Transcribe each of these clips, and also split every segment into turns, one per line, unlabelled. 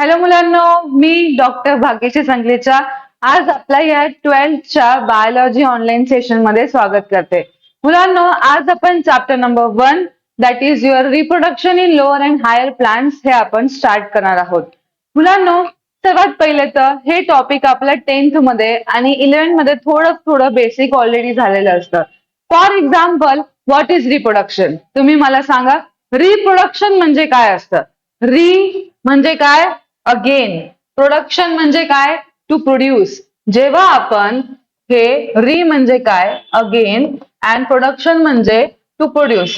Hello मुलांनो, मी doctor Bhagyashree Sanglecha आज आपल्या या 12th बायोलॉजी ऑनलाईन सेशन मध्ये स्वागत करते. मुलांनो, आज आपण chapter number 1 that is your reproduction in lower and higher plants हे आपण स्टार्ट करणार आहोत. मुलांनो, सर्वात पहिले तर हे टॉपिक आपल्या 10th मध्ये आणि 11th मध्ये थोडं बेसिक ऑलरेडी झालेलं असतं. For example, what is reproduction? तुम्ही मला सांगा, रिप्रोडक्शन म्हणजे काय असतं? री म्हणजे काय? अगेन. प्रोडक्शन म्हणजे काय? To produce. जेव्हा आपण हे री म्हणजे काय? अगेन. अँड प्रोडक्शन म्हणजे to produce.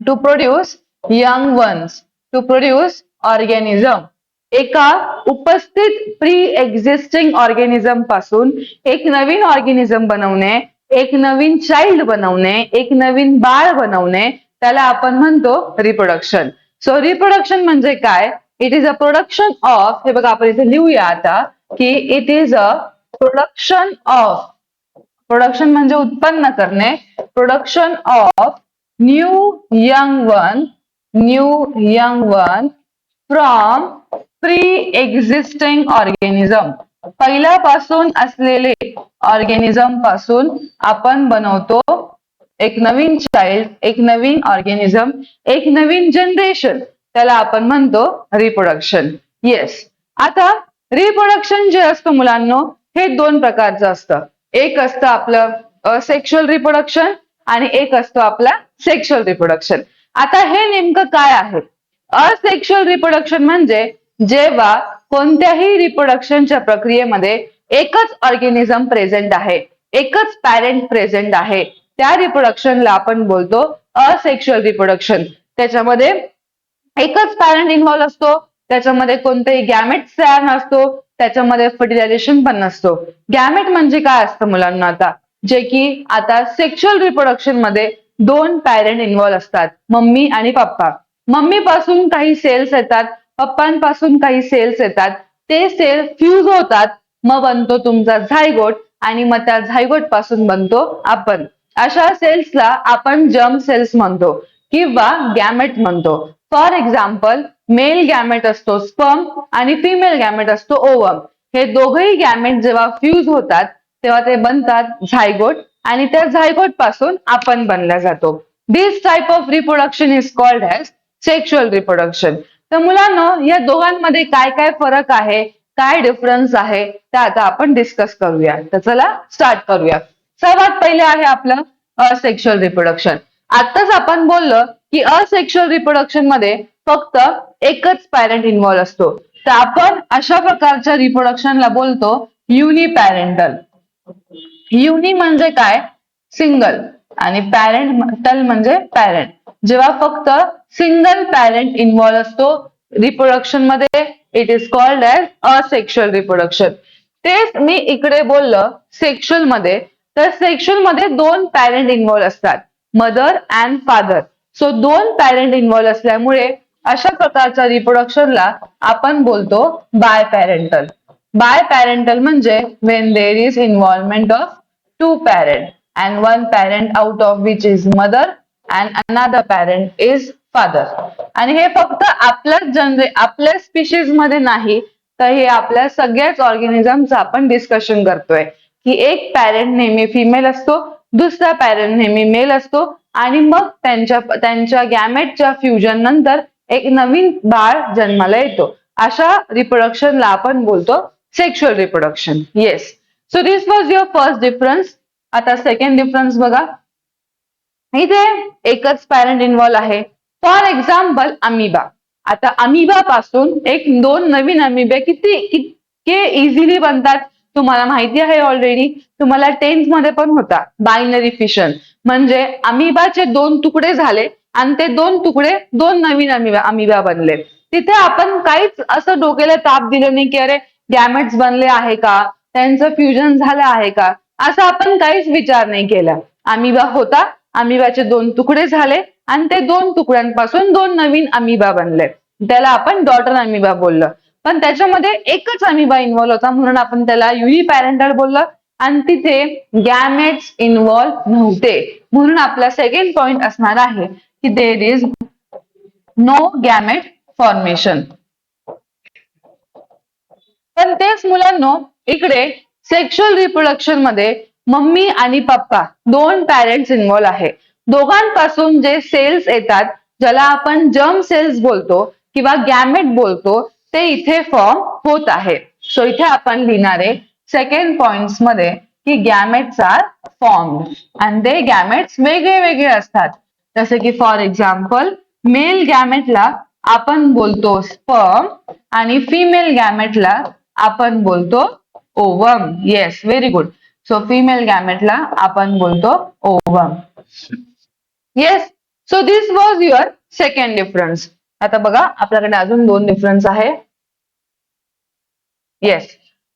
To produce young ones. To produce organism. एका उपस्थित प्री एक्झिस्टिंग ऑर्गॅनिझम पासून एक नवीन ऑर्गॅनिझम बनवणे, एक नवीन चाइल्ड बनवणे, एक नवीन बाळ बनवणे, त्याला आपण म्हणतो रिप्रोडक्शन. सो रिप्रोडक्शन म्हणजे काय? It is a production of, हे बघा आपण इथे लिहूया आता की it is a production of. Production म्हणजे उत्पन्न करणे. Production of new young one from pre existing organism. पहिल्यापासून असलेले ऑर्गॅनिझम पासून आपण बनवतो एक नवीन चाइल्ड, एक नवीन ऑर्गॅनिझम, एक नवीन जनरेशन, त्याला आपण म्हणतो रिप्रोडक्शन. येस. आता रिप्रोडक्शन जे असतं मुलांनो, हे दोन प्रकारचं असतं. एक असतं आपलं असेक्शुअल रिप्रोडक्शन आणि एक असतो आपला सेक्शुअल रिप्रोडक्शन. आता हे नेमकं काय आहे? असेक्शुअल रिप्रोडक्शन म्हणजे जेव्हा कोणत्याही रिप्रोडक्शनच्या प्रक्रियेमध्ये एकच ऑर्गॅनिझम प्रेझेंट आहे, एकच पॅरेंट प्रेझेंट आहे, त्या रिप्रोडक्शनला आपण बोलतो असेक्शुअल रिप्रोडक्शन. त्याच्यामध्ये एकच पॅरेंट इन्व्हॉल्व असतो, त्याच्यामध्ये कोणतेही गॅमेट्स तयार नसतो, त्याच्यामध्ये फर्टिलायझेशन पण नसतो. गॅमेट म्हणजे काय असतं मुलांना? आता जे की आता सेक्शुअल रिप्रोडक्शन मध्ये दोन पॅरेंट इन्व्हॉल्व असतात, मम्मी आणि पप्पा. मम्मी पासून काही सेल्स येतात, पप्पांपासून काही सेल्स येतात, ते सेल फ्यूज होतात, मग बनतो तुमचा झायगोट आणि मग त्या झायगोट पासून बनतो आपण. अशा सेल्सला आपण जर्म सेल्स म्हणतो किंवा गॅमेट म्हणतो. फॉर एक्झाम्पल, मेल गॅमेट असतो स्पर्म आणि फिमेल गॅमेट असतो ओवम. हे दोघही गॅमेट जेव्हा फ्यूज होतात तेव्हा ते बनतात झायगोट आणि त्या झायगोट पासून आपण बनला जातो. This type of reproduction is called as sexual reproduction. तर मुलांनो, या दोघांमध्ये काय काय फरक आहे, काय डिफरन्स आहे, ते आता आपण डिस्कस करूया. तर चला स्टार्ट करूया. सर्वात पहिले आहे आपलं असेक्शुअल रिप्रोडक्शन. आताच आपण बोललो की असेक्शुअल रिप्रोडक्शन मध्ये फक्त एकच पॅरेंट इन्व्हॉल्व असतो. तर आपण अशा प्रकारच्या रिप्रोडक्शनला बोलतो युनिपॅरेंटल. युनि म्हणजे काय? सिंगल. आणि पॅरेंटल म्हणजे पॅरेंट. जेव्हा फक्त सिंगल पॅरेंट इन्व्हॉल्व असतो रिप्रोडक्शन मध्ये, it is called as asexual reproduction. तेच मी इकडे बोललं सेक्शुअल मध्ये, तर सेक्शुअल मध्ये दोन पॅरेंट इन्व्हॉल्व असतात, मदर अँड फादर. सो दोन पॅरेंट इन्व्हॉल्व असल्यामुळे अशा प्रकारच्या रिप्रोडक्शनला आपण बोलतो बाय पॅरेंटल. बाय पॅरेंटल म्हणजे when there is involvement of two parents and one parent out of which is mother and another parent is father. आणि हे फक्त आपल्या स्पीशीज मध्ये नाही, तर हे आपल्या सगळ्याच ऑर्गॅनिझमचं आपण डिस्कशन करतोय की एक पॅरेंट नेहमी फिमेल असतो, दुसरा पॅरेंट नेहमी मेल असतो आणि मग त्यांच्या गॅमेटच्या फ्युजन नंतर एक नवीन बाळ जन्माला येतो. अशा रिप्रोडक्शनला आपण बोलतो sexual reproduction. Yes. So this was your first difference. आता सेकंड डिफरन्स बघा. इथे एकच पॅरेंट इन्व्हॉल्व आहे. For example amoeba. आता अमिबा पासून दोन नवीन अमिबे किती इझिली बनतात तुम्हाला माहिती आहे ऑलरेडी. तुम्हाला 10th मध्ये पण होता बायनरी फिशन. म्हणजे अमिबाचे दोन तुकडे झाले आणि ते दोन तुकडे दोन नवीन अमिबा बनले. तिथे आपण काहीच असं डोक्याला ताप दिलं नाही की अरे गॅमेट्स बनले आहे का, त्यांचं फ्युजन झालं आहे का, असं आपण काहीच विचार नाही केला. अमिबा होता, अमिबाचे दोन तुकडे झाले आणि ते दोन तुकड्यांपासून दोन नवीन अमिबा बनले, त्याला आपण डॉटर अमिबा बोललो. पण त्याच्यामध्ये एकच अमिबा इन्व्हॉल्व होता म्हणून आपण त्याला युनिपॅरेंटल बोललो आणि तिथे गॅमेट्स इन्व्हॉल्व नव्हते. म्हणून आपला सेकंड पॉइंट असणार आहे की there is no gamete formation. पण तेच मुलांनो इकडे सेक्शुअल रिप्रोडक्शन मध्ये मम्मी आणि पप्पा दोन पॅरेंट्स इन्व्हॉल्व आहे. दोघांपासून जे सेल्स येतात ज्याला आपण जर्म सेल्स बोलतो किंवा गॅमेट बोलतो ते इथे फॉर्म होत आहे. सो इथे आपण लिहिणारे सेकंड पॉइंट्स मध्ये की गॅमेट्स आर फॉर्म आणि ते गॅमेट्स वेगळे वेगळे असतात. जसे की फॉर एक्झाम्पल मेल गॅमेटला आपण बोलतो स्पर्म आणि फिमेल गॅमेटला आपण बोलतो ovum. Yes, very good. So female गॅमेटला आपण बोलतो ovum. Yes, so this was your second difference. आता बघा आपल्याकडे अजून दोन डिफरन्स आहे. Yes,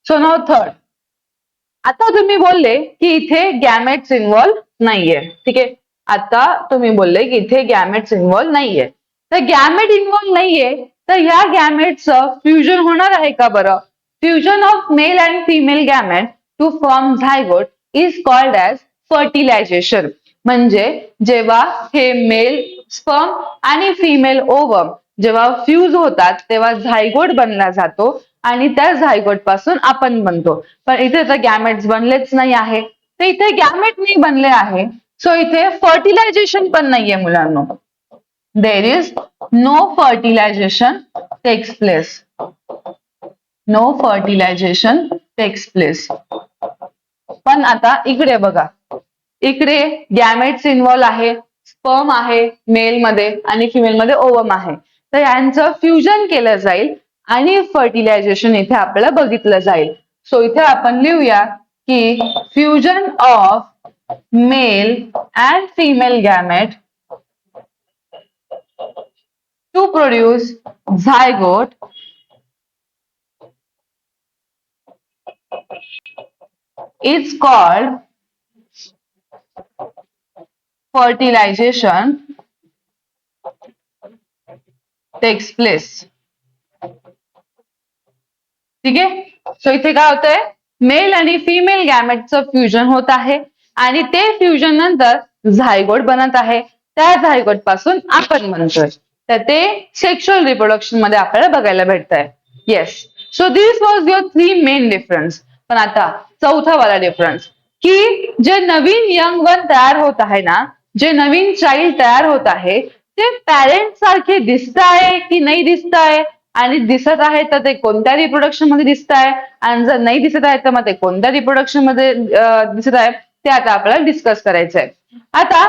so now third. आता तुम्ही बोलले की इथे गॅमेट्स इन्व्हॉल्व नाहीये. ठीक आहे, आता तुम्ही बोलले की इथे गॅमेट्स इन्व्हॉल्व नाहीये. तर गॅमेट इन्व्हॉल्व नाहीये तर ह्या गॅमेटचं फ्युजन होणार आहे का बरं? Fusion of male and female gamete to form zygote is called as fertilization. म्हणजे जेव्हा हे मेल स्पर्म आणि फिमेल ओवम जेव्हा फ्यूज होतात तेव्हा झायगोट बनला जातो आणि त्या झायगोट पासून आपण बनतो. पण इथे तर गॅमेट्स बनलेच नाही आहे, तर इथे गॅमेट नाही बनले आहे. सो इथे फर्टिलायझेशन पण नाहीये मुलांनो. There is no fertilization takes place. No fertilization takes place. पण आता इकडे बघा, इकडे गॅमेट्स इन्व्हॉल्व आहे, स्पर्म आहे मेल मध्ये आणि फिमेल मध्ये ओवम आहे. तर यांचं फ्युजन केलं जाईल आणि फर्टिलायझेशन इथे आपल्याला बघितलं जाईल. सो इथे आपण लिहूया की fusion of male and female gamete to produce zygote is called fertilization takes place. ठीक आहे, सो इथे काय होतंय, मेल आणि फिमेल गॅमेटचं फ्युजन होत आहे आणि ते फ्युजन नंतर झायगोट बनत आहे. त्या झायगोट पासून आपण बनतोय. तर ते सेक्शुअल रिप्रोडक्शन मध्ये आपल्याला बघायला भेटतंय. Yes, so this was your 3 main difference. पण आता चौथा वाला डिफरन्स की जे नवीन यंग वन तयार होत आहे ना, जे नवीन चाइल्ड तयार होत आहे ते पॅरेंट सारखे दिसत आहे की नाही दिसत आहे, आणि दिसत आहे तर ते कोणत्या रिप्रोडक्शन मध्ये दिसत आहे, आणि जर नाही दिसत आहे तर मग ते कोणत्या रिप्रोडक्शन मध्ये दिसत आहे ते आता आपल्याला डिस्कस करायचं आहे. आता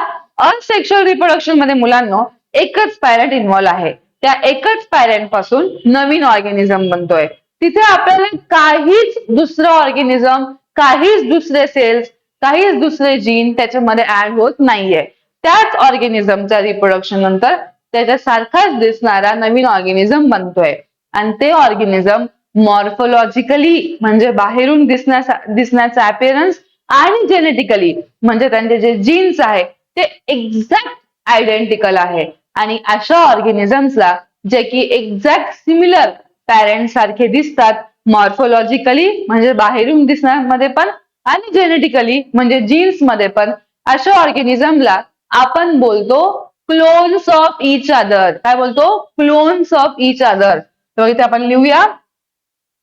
अनसेक्शुअल रिप्रोडक्शन मध्ये मुलांना एकच पॅरेंट इन्व्हॉल्व आहे. त्या एकच पॅरेंट पासून नवीन ऑर्गॅनिझम बनतोय. तिथे आपल्याला काहीच दुसरं ऑर्गॅनिझम, काहीच दुसरे सेल्स, काहीच दुसरे जीन त्याच्यामध्ये ऍड होत नाहीये. त्याच ऑर्गॅनिझमच्या रिप्रोडक्शन नंतर त्याच्यासारखाच दिसणारा नवीन ऑर्गॅनिझम बनतोय आणि ते ऑर्गॅनिझम मॉर्फोलॉजिकली म्हणजे बाहेरून दिसण्याचा अपीअरन्स आणि जेनेटिकली म्हणजे त्यांचे जे जीन्स आहे ते एक्झॅक्ट आयडेंटिकल आहे. आणि अशा ऑर्गॅनिझम्सला जे की एक्झॅक्ट सिमिलर पॅरेंट सारखे दिसतात मॉर्फोलॉजिकली म्हणजे बाहेरून दिसण्यामध्ये पण आणि जेनेटिकली म्हणजे जीन्स मध्ये पण, अशा ऑर्गॅनिझमला आपण बोलतो क्लोन्स ऑफ इच अदर. काय बोलतो? Clones of each other. तर इथे आपण लिहूया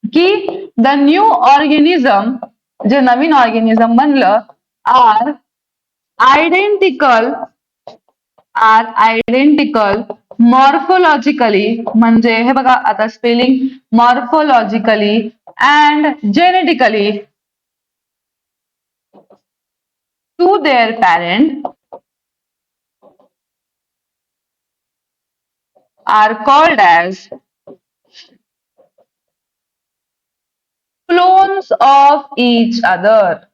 की द न्यू ऑर्गॅनिझम, जे नवीन ऑर्गॅनिझम बनलं, आर आयडेंटिकल मॉर्फोलॉजिकली म्हणजे हे बघा आता spelling morphologically and genetically to their parent are called as clones of each other.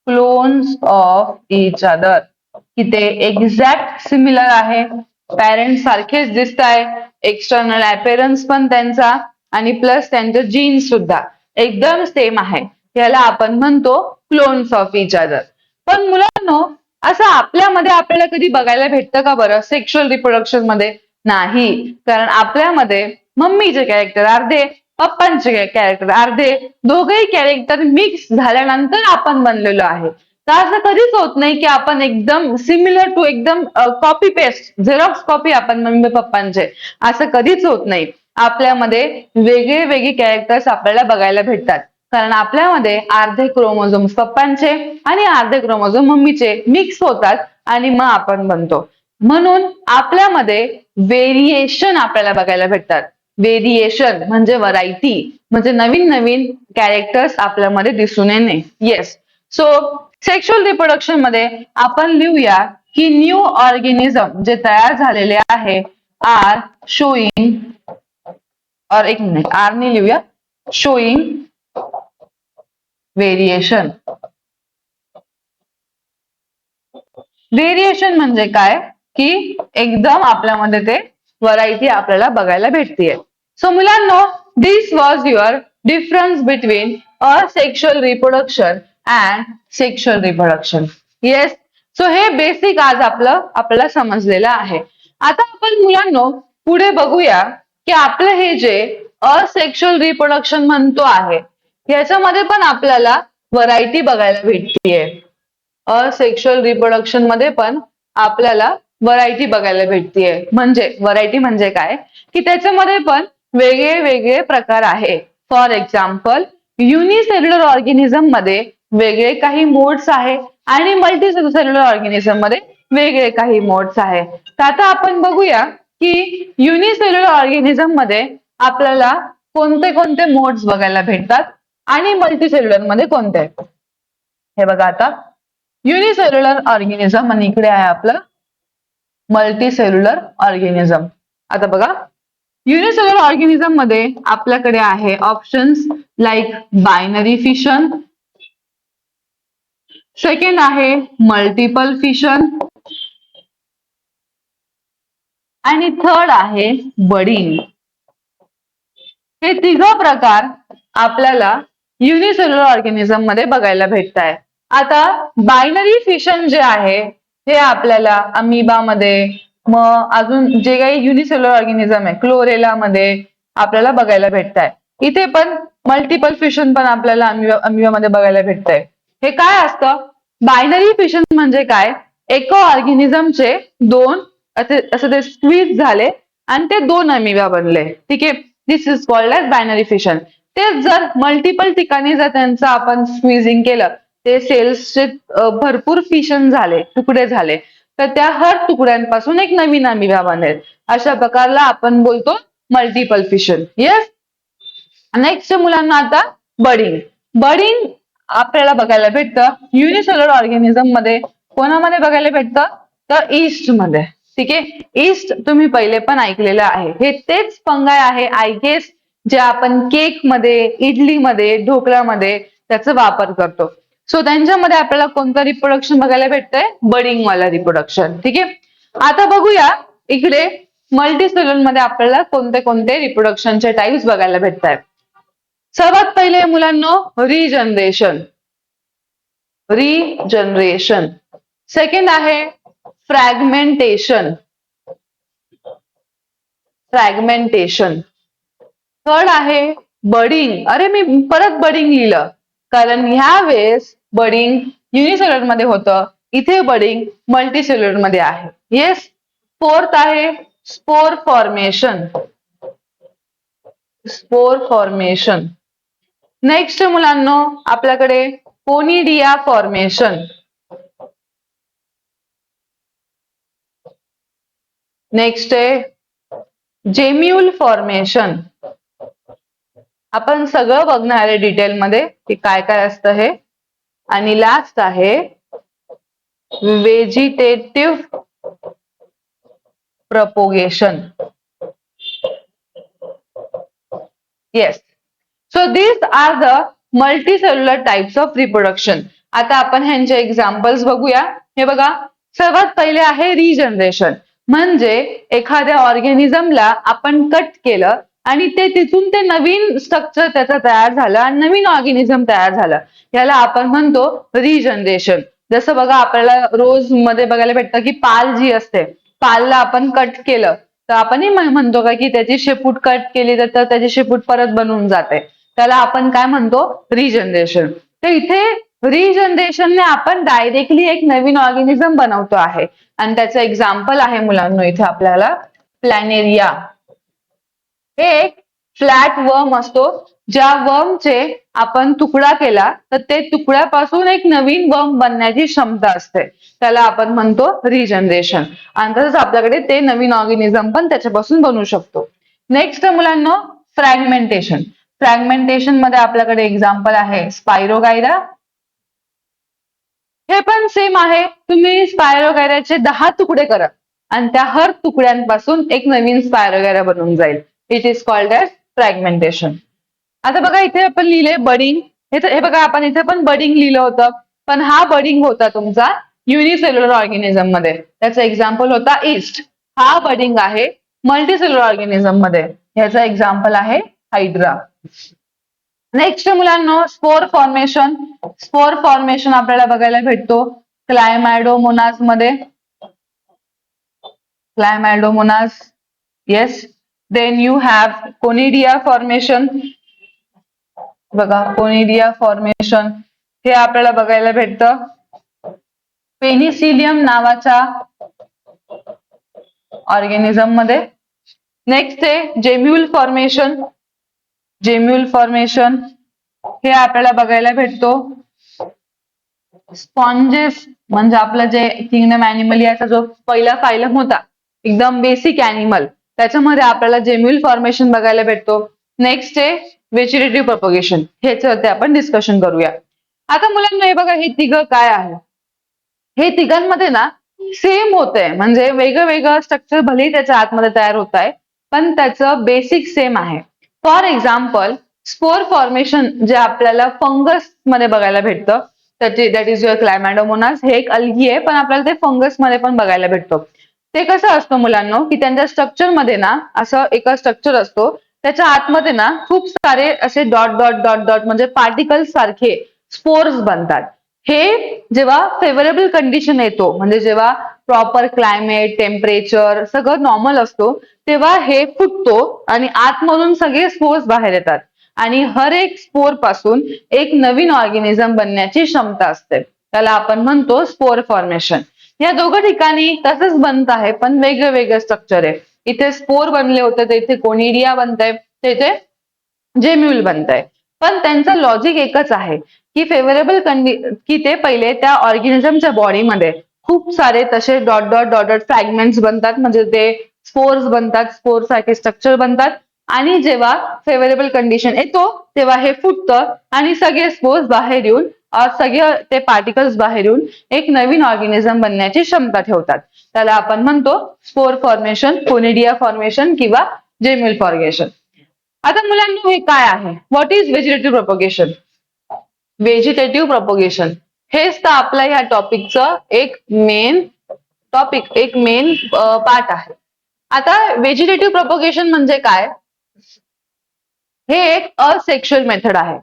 Clones of each other. की ते एक्झॅक्ट सिमिलर आहे, पॅरेंट सारखेच दिसत आहे, एक्सटर्नल अपीअरन्स पण त्यांचा आणि प्लस त्यांचे जीन्स सुद्धा एकदम सेम आहे. याला आपण म्हणतो क्लोन्स ऑफ इच अदर. पण मुलांनो असं आपल्यामध्ये आपल्याला कधी बघायला भेटतं का बरं सेक्शुअल रिप्रोडक्शन मध्ये? नाही, कारण आपल्यामध्ये मम्मीचे कॅरेक्टर अर्धे, पप्पांचे कॅरेक्टर अर्धे, दोघेही कॅरेक्टर मिक्स झाल्यानंतर आपण बनलेलो आहे. तर असं कधीच होत नाही की आपण एकदम सिमिलर टू एकदम कॉपी पेस्ट झेरॉक्स कॉपी आपण मम्मी पप्पांचे, असं कधीच होत नाही. आपल्यामध्ये वेगळे वेगळे कॅरेक्टर्स आपल्याला बघायला भेटतात. कारण आपल्यामध्ये अर्धे क्रोमोझोम पप्पांचे आणि अर्धे क्रोमोझोम मम्मीचे मिक्स होतात आणि मग आपण बनतो. म्हणून आपल्यामध्ये व्हेरिएशन आपल्याला बघायला भेटतात. व्हेरिएशन म्हणजे व्हरायटी, म्हणजे नवीन नवीन कॅरेक्टर्स आपल्यामध्ये दिसून येणे. येस. सो सेक्शुअल रिप्रोडक्शन मध्ये आपण लिहूया की न्यू ऑर्गेनिझम जे तयार झालेले आहे आर शोईंग, और एक मिनिट आर ने लिहूया, शोईंग व्हेरिएशन. व्हेरिएशन म्हणजे काय की एकदम आपल्यामध्ये ते व्हरायटी आपल्याला बघायला भेटतीये. सो मुलांनो, this was your difference between asexual reproduction and sexual reproduction. Yes. So हे बेसिक आज आपल्याला समजलेलं आहे. आता आपण मुलांनो पुढे बघूया की आपलं हे जे असेक्शुअल रिप्रोडक्शन म्हणतो आहे याच्यामध्ये पण आपल्याला व्हरायटी बघायला भेटतीये. असेक्शुअल रिप्रोडक्शन मध्ये पण आपल्याला व्हरायटी बघायला भेटतीये. म्हणजे व्हरायटी म्हणजे काय की त्याच्यामध्ये पण वेगळे वेगळे प्रकार आहे. फॉर एक्झाम्पल युनिसेल्युलर ऑर्गॅनिझम मध्ये वेगळे काही मोड्स आहे आणि मल्टीसेल्युलर ऑर्गॅनिझम मध्ये वेगळे काही मोड्स आहे. तर आता आपण बघूया की युनिसेल्युलर ऑर्गॅनिझम मध्ये आपल्याला कोणते कोणते मोड्स बघायला भेटतात आणि मल्टीसेल्युलर मध्ये कोणते. हे बघा आता युनिसेल्युलर ऑर्गॅनिझम आणि इकडे आहे आपलं मल्टीसेल्युलर ऑर्गॅनिझम. आता बघा युनिसेल्युलर ऑर्गॅनिझम मध्ये आपल्याकडे आहे options like binary fission, second आहे मल्टिपल फिशन आणि थर्ड आहे बडिंग. हे तिघ प्रकार आपल्याला युनिसेल्युलर ऑर्गॅनिझम मध्ये बघायला भेटत आहे. आता बायनरी फिशन जे आहे हे आपल्याला अमिबा मध्ये, मग अजून जे काही युनिसेल्युलर ऑर्गॅनिझम आहे क्लोरेला मध्ये आपल्याला बघायला भेटत आहे. इथे पण मल्टिपल फिशन पण आपल्याला अमिबा मध्ये बघायला भेटत आहे. हे काय असतं? बायनरी फिशन म्हणजे काय, एका ऑर्गॅनिझमचे दोन असे ते स्क्वीज झाले आणि ते दोन अमिबा बनले. ठीक आहे, this is called as binary fission. तेच जर मल्टिपल ठिकाणी जर त्यांचं आपण स्क्वीजिंग केलं, ते सेल्सचे भरपूर फिशन झाले, तुकडे झाले, तर त्या हर तुकड्यांपासून एक नवीन अमिबा बनेल. अशा प्रकारला आपण बोलतो मल्टिपल फिशन. येस. नेक्स्ट मुलांना आता बडिंग. बडिंग आपल्याला बघायला भेटतं युनिसेल्युलर ऑर्गॅनिझम मध्ये. कोणामध्ये बघायला भेटतं? तर ईस्ट मध्ये. ठीक आहे, ईस्ट तुम्ही पहिले पण ऐकलेलं आहे. हे तेच फंगाय आहे आय गेस जे आपण केक मध्ये, इडली मध्ये, ढोकळ्यामध्ये त्याचा वापर करतो. सो त्यांच्यामध्ये आपल्याला कोणतं रिप्रोडक्शन बघायला भेटतंय? बडिंग वाला रिप्रोडक्शन. ठीक आहे. आता बघूया इकडे मल्टीसेल्युलर मध्ये आपल्याला कोणते कोणते रिप्रोडक्शनचे टाइप्स बघायला भेटत आहेत. सर्वात पहिले मुलांनो रिजनरेशन. रिजनरेशन. सेकंड आहे फ्रॅगमेंटेशन. फ्रॅगमेंटेशन. थर्ड आहे बडिंग. अरे मी परत बडिंग लिहिलं कारण ह्या वेळेस बडिंग युनिसेल्युलर मध्ये होतं, इथे बडिंग मल्टीसेल्युलर मध्ये आहे. येस. फोर्थ आहे spore formation. Spore formation. Next मुलांनो आपल्याकडे कोनिडिया फॉर्मेशन. नेक्स्ट आहे जेम्युल फॉर्मेशन. आपण सगळं बघणार आहे डिटेलमध्ये की काय काय असतं हे. आणि लास्ट आहे vegetative propagation. Yes. So these are the multicellular types of reproduction. आता आपण ह्यांचे एक्झाम्पल्स बघूया. हे बघा, सर्वात पहिले आहे रिजनरेशन. म्हणजे एखाद्या ऑर्गॅनिझमला आपण कट केलं आणि ते तिथून ते नवीन स्ट्रक्चर त्याचं तयार झालं आणि नवीन ऑर्गॅनिझम तयार झालं, याला आपण म्हणतो रिजनरेशन. जसं बघा आपल्याला रोज मध्ये बघायला भेटतं की पाल जी असते, पालला आपण कट केलं तर आपणही म्हणतो का की त्याची शेपूट कट केली तर त्याची शेपूट परत बनवून जाते, त्याला आपण काय म्हणतो? रिजनरेशन. तर इथे रिजनरेशनने आपण डायरेक्टली एक नवीन ऑर्गॅनिझम बनवतो आहे आणि त्याचं एक्झाम्पल आहे मुलांना इथे आपल्याला प्लॅनेरिया. हे एक फ्लॅट वर्म असतो, ज्या वर्मचे आपण तुकडा केला तर ते तुकड्यापासून एक नवीन वर्म बनण्याची क्षमता असते, त्याला आपण म्हणतो रिजनरेशन. आणि तसंच आपल्याकडे ते नवीन ऑर्गॅनिझम पण त्याच्यापासून बनवू शकतो. नेक्स्ट मुलांना फ्रॅगमेंटेशन. फ्रॅगमेंटेशन मध्ये आपल्याकडे एक्झाम्पल आहे स्पायरोगायरा. हे पण सेम आहे, तुम्ही स्पायरोगायराचे 10 तुकडे करा आणि त्या हर तुकड्यांपासून एक नवीन स्पायरोगायरा बनून जाईल. It is called as fragmentation. आता बघा इथे आपण लिहिले बडिंग. हे बघा आपण इथे पण बडिंग लिहिलं होतं, पण हा बडिंग होता तुमचा युनिसेल्युलर ऑर्गॅनिझम मध्ये. त्याचा एक्झाम्पल होता ईस्ट. हा बडिंग आहे मल्टीसेल्युलर ऑर्गॅनिझम मध्ये. ह्याचा एक्झाम्पल आहे हायड्रा. नेक्स्ट मुलांना स्पोर फॉर्मेशन. स्पोर फॉर्मेशन आपल्याला बघायला भेटतो क्लायमॅडोमोनास मध्ये. Chlamydomonas, yes. Then you have conidia formation. बघा कोनिडिया फॉर्मेशन हे आपल्याला बघायला भेटतं पेनिसिलियम नावाच्या ऑर्गॅनिझम मध्ये. नेक्स्ट आहे जेम्युल फॉर्मेशन. जेम्युल फॉर्मेशन हे आपल्याला बघायला भेटतो स्पॉन्जेस, म्हणजे आपलं जे किंगडम ॲनिमलियाचा जो पहिला फायलम होता, एकदम बेसिक ॲनिमल, त्याच्यामध्ये आपल्याला जेम्युल फॉर्मेशन बघायला भेटतो. नेक्स्ट आहे व्हेजिटेटिव्ह प्रोपगेशन. ह्याच्यावरती आपण डिस्कशन करूया. आता मुलांना हे बघा हे तिघं काय आहे, हे तिघांमध्ये ना सेम होतंय, म्हणजे वेगळं वेगळं स्ट्रक्चर भलेही त्याच्या आतमध्ये तयार होत आहे, पण त्याचं बेसिक सेम आहे. फॉर एक्झाम्पल स्पोर फॉर्मेशन जे आपल्याला फंगस मध्ये बघायला भेटतं, त्याची दॅट इज युअर क्लायमॅडोमोनास. हे एक अल्गी आहे, पण आपल्याला ते फंगस मध्ये पण बघायला भेटतो. ते कसं असतं मुलांना की त्यांच्या स्ट्रक्चर मध्ये ना असं एका स्ट्रक्चर असतो, त्याच्या आतमध्ये ना खूप सारे असे डॉट डॉट डॉट डॉट म्हणजे पार्टिकल्स सारखे स्पोर्स बनतात. हे जेव्हा फेवरेबल कंडिशन येतो, म्हणजे जेव्हा प्रॉपर क्लायमेट टेम्परेचर सगळं नॉर्मल असतो, तेव्हा हे फुटतो आणि आतमधून सगळे स्पोर्स बाहेर येतात आणि हर एक स्पोर पासून एक नवीन ऑर्गॅनिझम बनण्याची क्षमता असते, त्याला आपण म्हणतो स्पोर फॉर्मेशन. या दोघं ठिकाणी तसंच बनत आहे, पण वेगळं वेगळं स्ट्रक्चर आहे. इथे स्पोर बनले होते तर इथे कोनिडिया बनतंय, तर इथे जेम्युल बनतंय. पण त्यांचं लॉजिक एकच आहे की फेवरेबल की ते पहिले त्या ऑर्गॅनिझमच्या बॉडीमध्ये खूप सारे तसे dot dot dot dot fragments बनतात, म्हणजे ते स्पोर्स बनतात, स्पोर सारखे स्ट्रक्चर बनतात. आणि जेव्हा फेवरेबल कंडिशन येतो तेव्हा हे फुटतं आणि सगळे स्पोर्स बाहेर येऊन सगळे ते पार्टिकल्स बाहेर येऊन एक नवीन ऑर्गॅनिझम बनण्याची क्षमता ठेवतात. त्याला आपण म्हणतो स्पोर फॉर्मेशन, कोनिडिया फॉर्मेशन किंवा जेम्युल फॉर्मेशन. आता मुलांना हे काय आहे, what is vegetative propagation? Vegetative propagation हेच तर आपल्या ह्या टॉपिकचं एक मेन टॉपिक, एक मेन पार्ट आहे. आता व्हेजिटेटिव्ह प्रोपगेशन म्हणजे काय? हे एक असेक्शुअल मेथड आहे,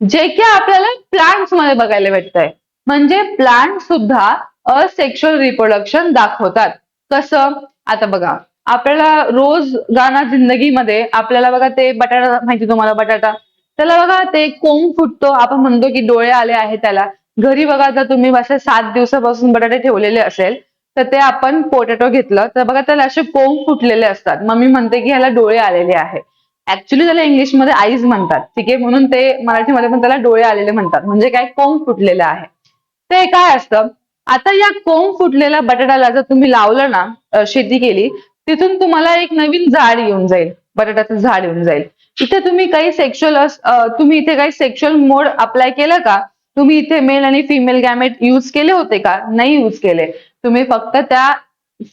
जे की आपल्याला प्लांट्स मध्ये बघायला भेटतंय. म्हणजे प्लांट सुद्धा असेक्शुअल रिप्रोडक्शन दाखवतात. कसं? आता बघा आपल्याला रोज गाना जिंदगीमध्ये आपल्याला बघा ते बटाटा माहिती तुम्हाला, बटाटा त्याला बघा ते कोंब फुटतो, आपण म्हणतो की डोळे आले आहे त्याला. घरी बघा जर तुम्ही असे 7 दिवसापासून बटाटे ठेवलेले असेल तर ते आपण पोटॅटो घेतलं तर बघा त्याला असे कोंब फुटलेले असतात. मम्मी म्हणते की ह्याला डोळे आलेले आहे. ऍक्च्युली त्याला इंग्लिशमध्ये आईज म्हणतात, ठीक आहे, म्हणून ते मराठीमध्ये पण त्याला डोळे आलेले म्हणतात, म्हणजे काय कोंब फुटलेलं आहे. ते काय असतं, आता या कोंब फुटलेल्या बटाट्याला जर तुम्ही लावलं ना, शेती केली, तिथून तुम्हाला एक नवीन झाड येऊन जाईल, बटाट्याचं झाड येऊन जाईल. इथे तुम्ही काही तुम्ही इथे काही सेक्शुअल मोड अप्लाय केलं का? तुम्ही इथे मेल आणि फिमेल गॅमेट युज केले होते का? नाही युज केले. तुम्ही फक्त त्या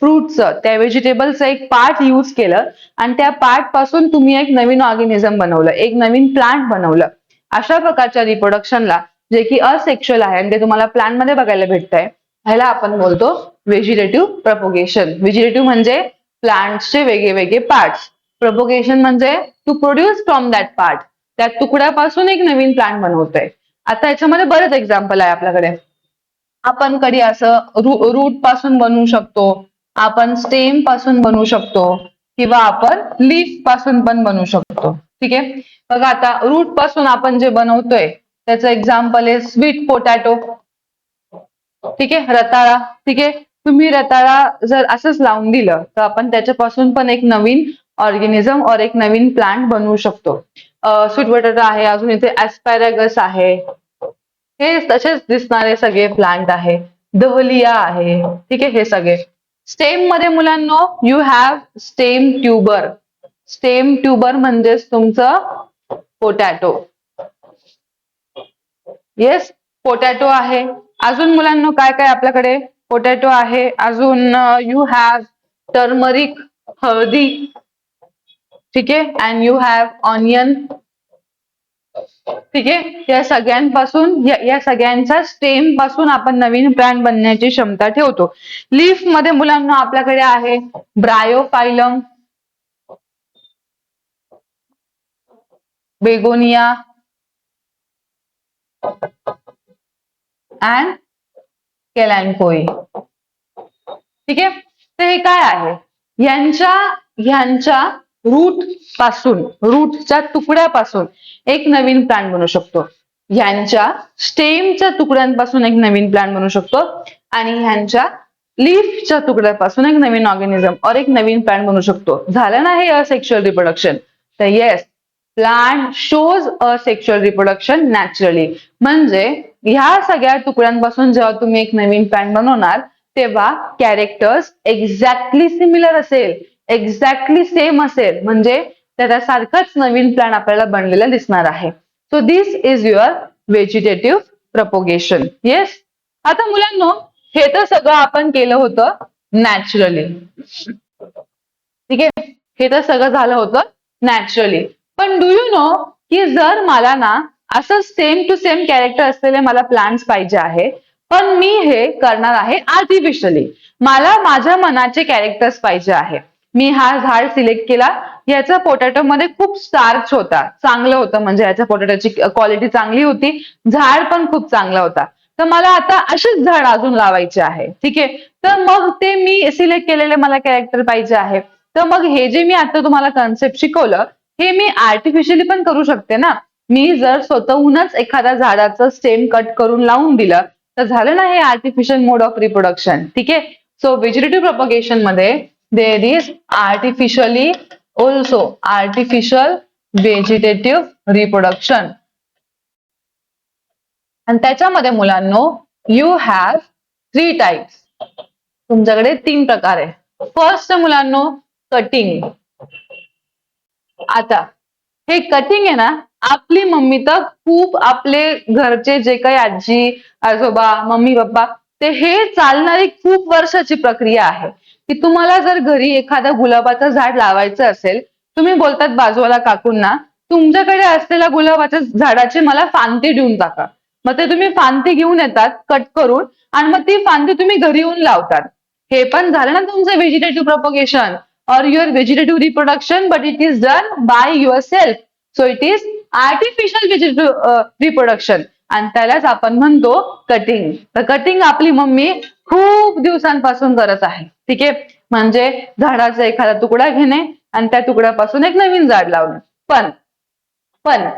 फ्रूटचं, त्या व्हेजिटेबलचं एक पार्ट युज केलं आणि त्या पार्ट पासून तुम्ही एक नवीन ऑर्गॅनिझम बनवलं, एक नवीन प्लांट बनवलं. अशा प्रकारच्या रिप्रोडक्शनला जे की असेक्शुअल आहे आणि ते तुम्हाला प्लांट मध्ये बघायला भेटतंय, ह्याला आपण बोलतो व्हेजिटेटिव्ह प्रोपगेशन. व्हेजिटेटिव्ह म्हणजे प्लांट्सचे वेगळे वेगळे पार्ट्स. प्रोपगेशन म्हणजे to produce from that part, त्या तुकड्यापासून एक नवीन प्लांट बनवतोय. आता याच्यामध्ये बरेच एक्झाम्पल आहे आपल्याकडे. आपण कधी असं रूट पासून बनवू शकतो, आपण स्टेम पासून बनवू शकतो किंवा आपण लीफ पासून पण बनवू शकतो. ठीक आहे, बघा आता रूट पासून आपण जे बनवतोय त्याचं एक्झाम्पल आहे स्वीट पोटॅटो. ठीक आहे, रताळा. ठीक आहे, तुम्ही रताळा जर असंच लावून दिलं तर आपण त्याच्यापासून पण एक नवीन ऑर्गेनिझम और एक नवीन प्लांट बनवू शकतो. स्वीट बटाटा आहे, अजून इथे ऍस्पॅरागस आहे, हे तसेच दिसणारे सगळे प्लांट आहे. दहलिया आहे, ठीक आहे. हे सगळे स्टेम मध्ये मुलांनो you have stem tuber. Stem tuber म्हणजेच तुमचं पोटॅटो. येस, पोटॅटो आहे. अजून मुलांनो काय काय आपल्याकडे? पोटॅटो आहे, अजून यू हॅव टर्मरिक, हळदी, ठीक आहे. अँड यू हॅव ऑनियन, ठीक आहे. या सगळ्यांपासून या सगळ्यांच्या स्टेम पासून आपण नवीन प्लांट बनण्याची क्षमता ठेवतो. लीफ मध्ये मुलांना आपल्याकडे आहे ब्रायोफायलम, बेगोनिया अँड केलॅन्कोई, ठीक आहे. तर हे काय आहे? ह्यांच्या रूट पासून, रूटच्या तुकड्यापासून एक नवीन प्लांट बनू शकतो. ह्यांच्या स्टेमच्या तुकड्यांपासून एक नवीन प्लांट बनू शकतो आणि ह्यांच्या लीफच्या तुकड्यापासून एक नवीन ऑर्गॅनिझम और एक नवीन प्लांट बनू शकतो. झालं ना हे असेक्शुअल रिप्रोडक्शन? तर yes, plant shows asexual reproduction naturally. म्हणजे ह्या सगळ्या तुकड्यांपासून जेव्हा तुम्ही एक नवीन प्लांट बनवणार तेव्हा कॅरेक्टर्स एक्झॅक्टली सिमिलर असेल, एक्झॅक्टली सेम असेल, म्हणजे त्याच्यासारखाच नवीन प्लांट आपल्याला बनलेला दिसणार आहे. So this is your vegetative propagation. Yes. आता मुलांनो हे तर सगळं आपण केलं होतं नॅचरली, ठीक आहे. हे तर सगळं झालं होतं नॅचरली. पण डू यू नो की जर मला ना असं सेम टू सेम कॅरेक्टर असलेले मला प्लांट्स पाहिजे आहे, पण मी हे करणार आहे आर्टिफिशियली. मला माझ्या मनाचे कॅरेक्टर्स पाहिजे आहे. मी हा झाड सिलेक्ट केला, याचा पोटॅटो मध्ये खूप स्टार्च होता, चांगलं होतं, म्हणजे याच्या पोटॅटोची क्वालिटी चांगली होती, झाड पण खूप चांगला होता. तर मला आता अशीच झाड अजून लावायचे आहे, ठीक आहे. तर मग ते मी सिलेक्ट केलेले मला कॅरेक्टर पाहिजे आहे. तर मग हे जे मी आता तुम्हाला कन्सेप्ट शिकवलं हे मी आर्टिफिशियली पण करू शकते ना. मी जर स्वतःहूनच एखाद्या झाडाचं स्टेम कट करून लावून दिलं तर झालं ना हे आर्टिफिशियल मोड ऑफ रिप्रोडक्शन, ठीक आहे. सो व्हेजिटेटिव्ह प्रपोगेशन मध्ये there is artificially also artificial vegetative reproduction. आणि त्याच्यामध्ये मुलांनो यू हॅव 3 टाइप्स. तुमच्याकडे 3 प्रकार आहे. फर्स्ट मुलांनो कटिंग. आता हे कटिंग आहे ना, आपली मम्मी तर खूप, आपले घरचे जे काही आजी आजोबा मम्मी पप्पा, ते हे चालणारी खूप वर्षाची प्रक्रिया आहे. की तुम्हाला जर घरी एखादं गुलाबाचं झाड लावायचं असेल, तुम्ही बोलतात बाजूला काकूंना तुमच्याकडे असलेल्या गुलाबाच्या झाडाची मला फांदी देऊन टाका. मग ते तुम्ही फांदी घेऊन येतात कट करून आणि मग ती फांदी तुम्ही घरी येऊन लावतात. हे पण झालं ना तुमचं vegetative propagation or your vegetative reproduction, but it is done by yourself. So it is artificial vegetative reproduction. आणि त्यालाच आपण म्हणतो कटिंग. तर कटिंग आपली मम्मी खूप दिवसांपासून करत आहे, ठीक आहे. म्हणजे झाडाचा एखादा तुकडा घेणे आणि त्या तुकड्यापासून एक नवीन झाड लावणे. पण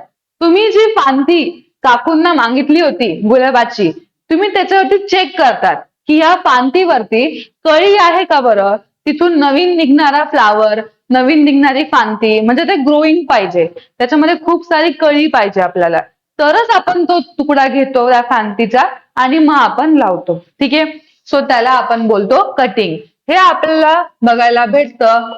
तुम्ही जी फांदी काकूंना मागितली होती गुलाबाची, तुम्ही त्याच्यावरती चेक करतात की या फांदीवरती कळी आहे का बरं, तिथून नवीन निघणारा फ्लावर, नवीन निघणारी फांदी, म्हणजे ते ग्रोईंग पाहिजे, त्याच्यामध्ये खूप सारी कळी पाहिजे आपल्याला, तरच आपण तो तुकडा घेतो त्या फांदीचा आणि मग आपण लावतो, ठीक आहे. सो त्याला आपण बोलतो कटिंग. हे आपल्याला बघायला भेटतं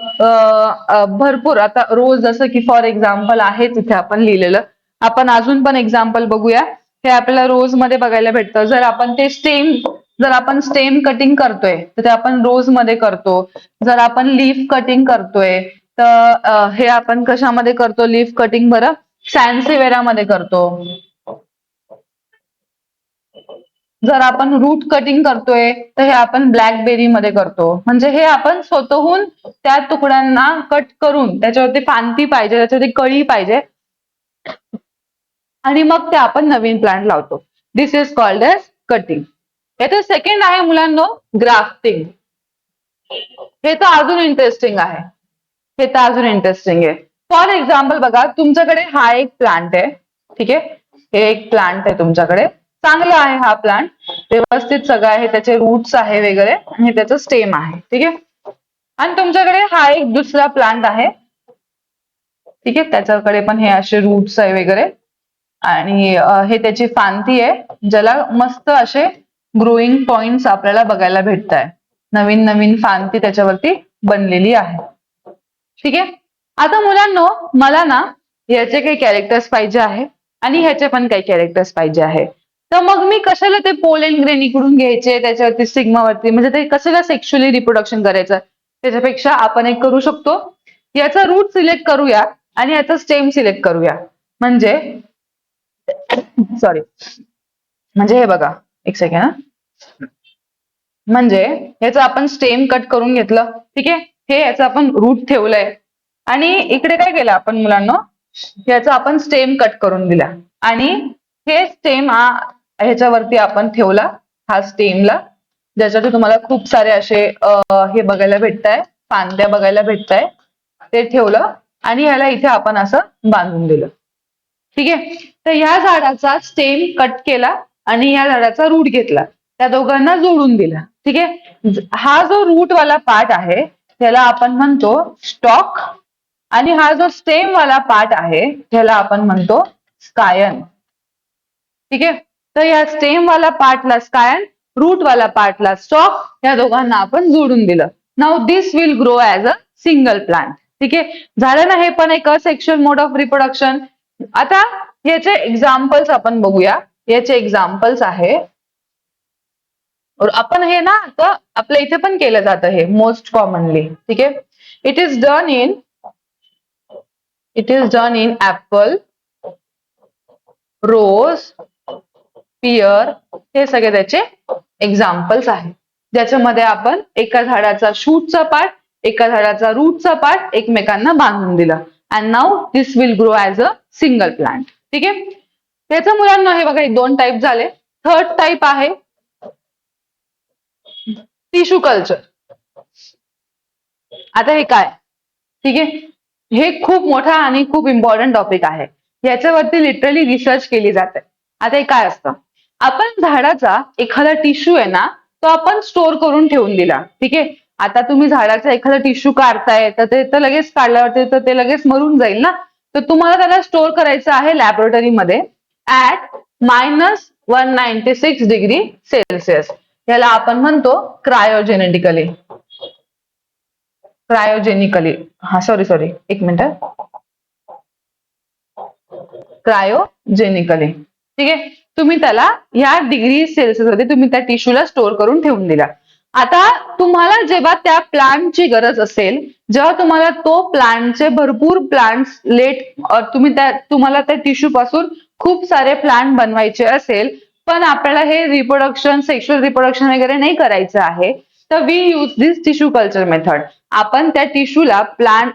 भरपूर. आता रोज जसं की फॉर एक्झाम्पल आहे तिथे आपण लिहिलेलं, आपण अजून पण एक्झाम्पल बघूया. हे आपल्याला रोज मध्ये बघायला भेटतं. जर आपण स्टेम कटिंग करतोय तर ते आपण रोज मध्ये करतो. जर आपण लीफ कटिंग करतोय तर हे आपण कशामध्ये करतो लीफ कटिंग बरं? सॅन्सेवेरा मध्ये करतो. जर आपण रूट कटिंग करतोय तर हे आपण ब्लॅकबेरी मध्ये करतो. म्हणजे हे आपण स्वतःहून त्या तुकड्यांना कट करून त्याच्यावरती फांदी पाहिजे, त्याच्यावरती कळी पाहिजे आणि मग ते आपण नवीन प्लांट लावतो. दिस इज कॉल्ड एज कटिंग. याचं सेकंड आहे मुलांनो ग्राफ्टिंग. हे तर अजून इंटरेस्टिंग आहे. हे तर अजून इंटरेस्टिंग आहे. फॉर एक्झाम्पल बघा, तुमच्याकडे हा एक प्लांट आहे, ठीक आहे. हे एक प्लांट आहे तुमच्याकडे, चांगला आहे हा प्लांट, व्यवस्थित सगळं आहे, त्याचे रूट्स आहे वगैरे आणि त्याचं स्टेम आहे, ठीक आहे. आणि तुमच्याकडे हा एक दुसरा प्लांट आहे, ठीक आहे, त्याच्याकडे पण हे असे रूट्स आहे वगैरे, आणि हे त्याची फांदी आहे, ज्याला मस्त असे ग्रोईंग पॉइंट्स आपल्याला बघायला भेटत आहे. नवीन नवीन फांदी त्याच्यावरती बनलेली आहे. ठीक आहे, आता मुलांनो मला ना ह्याचे काही कॅरेक्टर्स पाहिजे आहे आणि ह्याचे पण काही कॅरेक्टर्स पाहिजे आहे. तर मग मी कशाला ते पोल अँड ग्रेन इकडून घ्यायचे, त्याच्यावरती सिग्मावरती, म्हणजे ते कशाला सेक्शुअली रिप्रोडक्शन करायचं. त्याच्यापेक्षा आपण एक करू शकतो, याचा रूट सिलेक्ट करूया आणि याचा स्टेम सिलेक्ट करूया. म्हणजे सॉरी, म्हणजे हे बघा, एक सेकंड हा. म्हणजे याचं आपण स्टेम कट करून घेतलं, ठीक आहे, हे याचं आपण रूट ठेवलंय आणि इकडे काय केलं आपण मुलांना, याचं आपण स्टेम कट करून दिला आणि हे स्टेम ह्याच्यावरती आपण ठेवला, हा स्टेमला, ज्याच्यात तुम्हाला खूप सारे असे हे बघायला भेटताय, फांद्या बघायला भेटताय, ते ठेवलं आणि ह्याला इथे आपण असं बांधून दिलं. ठीक आहे, तर ह्या झाडाचा स्टेम कट केला आणि या झाडाचा रूट घेतला, त्या दोघांना जोडून दिला. ठीक आहे, हा जो रूट वाला पार्ट आहे त्याला आपण म्हणतो स्टॉक आणि हा जो स्टेम वाला पार्ट आहे त्याला आपण म्हणतो स्कायन. ठीक आहे, तर या स्टेम वाला पार्टला स्कायन, रूट वाला पार्टला स्टॉक, या दोघांना आपण जोडून दिलं. Now this will grow as a single plant. ठीक आहे, झालं ना, हे पण एक सेक्शुअल मोड ऑफ रिप्रोडक्शन. आता याचे एक्झाम्पल्स आपण बघूया. याचे एक्झाम्पल्स आहे, आपण हे ना आता आपल्या इथे पण केलं जातं हे मोस्ट कॉमनली. ठीक आहे, it is done in apple, rose, pear, हे सगळे त्याचे एक्झाम्पल्स आहेत, ज्याच्यामध्ये आपण एका झाडाचा शूटचा पार्ट, एका झाडाचा रूटचा पार्ट एकमेकांना बांधून दिला. And now this will grow as a single plant. ठीक आहे, त्याच्या मुलांना हे बघा, दोन टाईप झाले. थर्ड टाईप आहे टिश्यू कल्चर. आता हे काय, ठीक आहे, हे खूप मोठा आणि खूप इम्पॉर्टंट टॉपिक आहे. याच्यावरती लिटरली रिसर्च केली जाते. आता हे काय असतं, आपण झाडाचा एखादा टिश्यू आहे ना, तो आपण स्टोर करून ठेवून दिला. ठीक आहे, आता तुम्ही झाडाचा एखादा टिश्यू काढताय तर ते तर लगेच काढल्यावरती तर ते लगेच मरून जाईल ना, तर तुम्हाला त्याला स्टोर करायचं आहे लॅबोरेटरीमध्ये ऍट -196 डिग्री सेल्सिअस. याला आपण म्हणतो क्रायोजेनेटिकली. हा सॉरी एक मिनिट, क्रायोजेनिकली. ठीक आहे, तुम्ही त्याला या डिग्री सेल्सिअस मध्ये तुम्ही त्या टिश्यूला स्टोर करून ठेवून दिला. आता तुम्हाला जेव्हा त्या प्लांटची गरज असेल, जेव्हा तुम्हाला तो प्लांटचे भरपूर प्लांट्स तुम्हाला त्या टिश्यू पासून खूप सारे प्लांट बनवायचे असेल, पण आपल्याला हे रिप्रोडक्शन, सेक्शुअल रिप्रोडक्शन वगैरे नाही करायचं आहे, तर we use this tissue culture method. आपण त्या टिश्यूला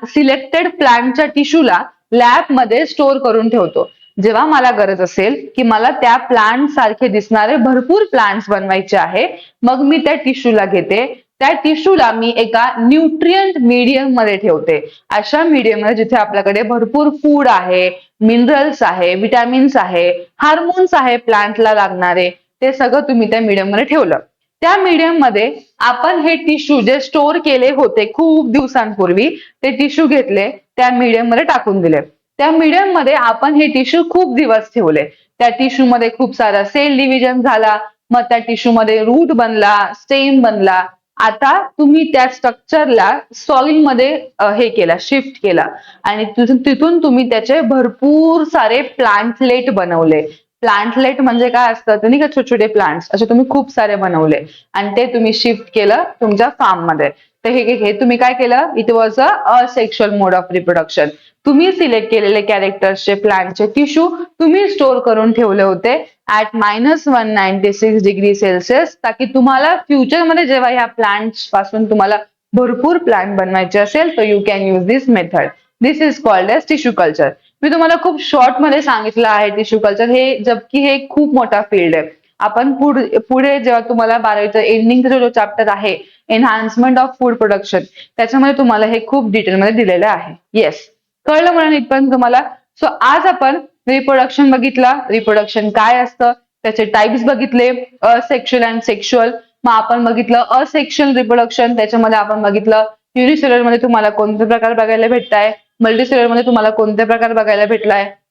सिलेक्टेड प्लांटच्या टिश्यूला लॅब मध्ये स्टोर करून ठेवतो. जेव्हा मला गरज असेल की मला त्या प्लांट सारखे दिसणारे भरपूर प्लांट्स बनवायचे आहे, मग मी त्या टिश्यूला घेते, त्या टिश्यूला मी एका न्यूट्रिएंट मीडियम मध्ये ठेवते. अशा मीडियम मध्ये जिथे आपल्याकडे भरपूर फूड आहे, मिनरल्स आहे, विटॅमिन्स आहे, हार्मोन्स आहे प्लांटला लागणारे, ते सगळं तुम्ही त्या मीडियम मध्ये ठेवलं. त्या मीडियम मध्ये आपण हे टिश्यू जे स्टोर केले होते खूप दिवसांपूर्वी, ते टिश्यू घेतले, त्या मीडियम मध्ये टाकून दिले. त्या मीडियम मध्ये आपण हे टिश्यू खूप दिवस ठेवले. त्या टिश्यू मध्ये खूप सारा सेल डिव्हिजन झाला, मग त्या टिश्यू मध्ये रूट बनला, स्टेम बनला. आता तुम्ही त्या स्ट्रक्चरला सॉइल मध्ये हे केला, शिफ्ट केला आणि तिथून तुम्ही त्याचे भरपूर सारे प्लांटलेट बनवले. प्लांटलेट म्हणजे काय असतं, ते नाही का, छोटे छोटे प्लांट्स असे तुम्ही खूप सारे बनवले आणि ते तुम्ही शिफ्ट केलं तुमच्या फार्म मध्ये. तर हे तुम्ही काय केलं, it was a sexual mode of reproduction. तुम्ही सिलेक्ट केलेले कॅरेक्टर्सचे प्लांटचे टिश्यू तुम्ही स्टोर करून ठेवले होते ऍट -196 डिग्री सेल्सिअस, ताकी तुम्हाला फ्युचरमध्ये जेव्हा ह्या प्लांट्स पासून तुम्हाला भरपूर प्लांट बनवायचे असेल, तर you can use this method. This is called as tissue culture. मी तुम्हाला खूप शॉर्ट मध्ये सांगितलं आहे टिश्यू कल्चर हे, जबकि हे खूप मोठा फील्ड आहे. आपण पुढे जेव्हा तुम्हाला 12वीचा एंडिंगचा जो चॅप्टर आहे, एनहान्समेंट ऑफ फूड प्रोडक्शन, त्याच्यामध्ये तुम्हाला हे खूप डिटेलमध्ये दिलेलं आहे. येस, कळलं म्हणून इथपर्यंत तुम्हाला. सो आज आपण रिप्रोडक्शन बघितला, रिप्रोडक्शन काय असतं, त्याचे टाइप्स बघितले, असेक्शुअल अँड सेक्शुअल. मग आपण बघितलं असेक्शुअल रिप्रोडक्शन, त्याच्यामध्ये आपण बघितलं युनिसेल्युलर मध्ये तुम्हाला कोणते प्रकार बघायला भेटताय, मल्टीसेल्युलर मध्ये तुम्हाला कोणते प्रकार बघायला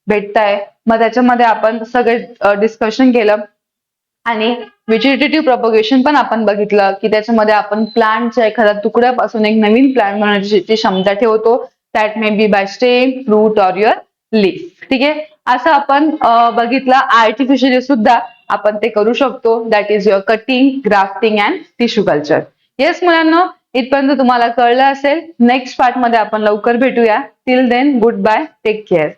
भेटताय, मग त्याच्यामध्ये आपण सगळे डिस्कशन केलं आणि व्हेजिटेटिव्ह प्रोपगेशन पण आपण बघितलं की त्याच्यामध्ये आपण प्लांटच्या एखाद्या तुकड्यापासून एक नवीन प्लांट बनवण्याची क्षमता ठेवतो. That may be by stem, root or your leaf. ठीक आहे, असं आपण बघितलं. आर्टिफिशियली सुद्धा आपण ते करू शकतो. That is your cutting, grafting and tissue culture. Yes मुलांनो, इथपर्यंत तुम्हाला कळलं असेल. नेक्स्ट पार्ट मध्ये आपण लवकर भेटूया. Till then good bye, take care.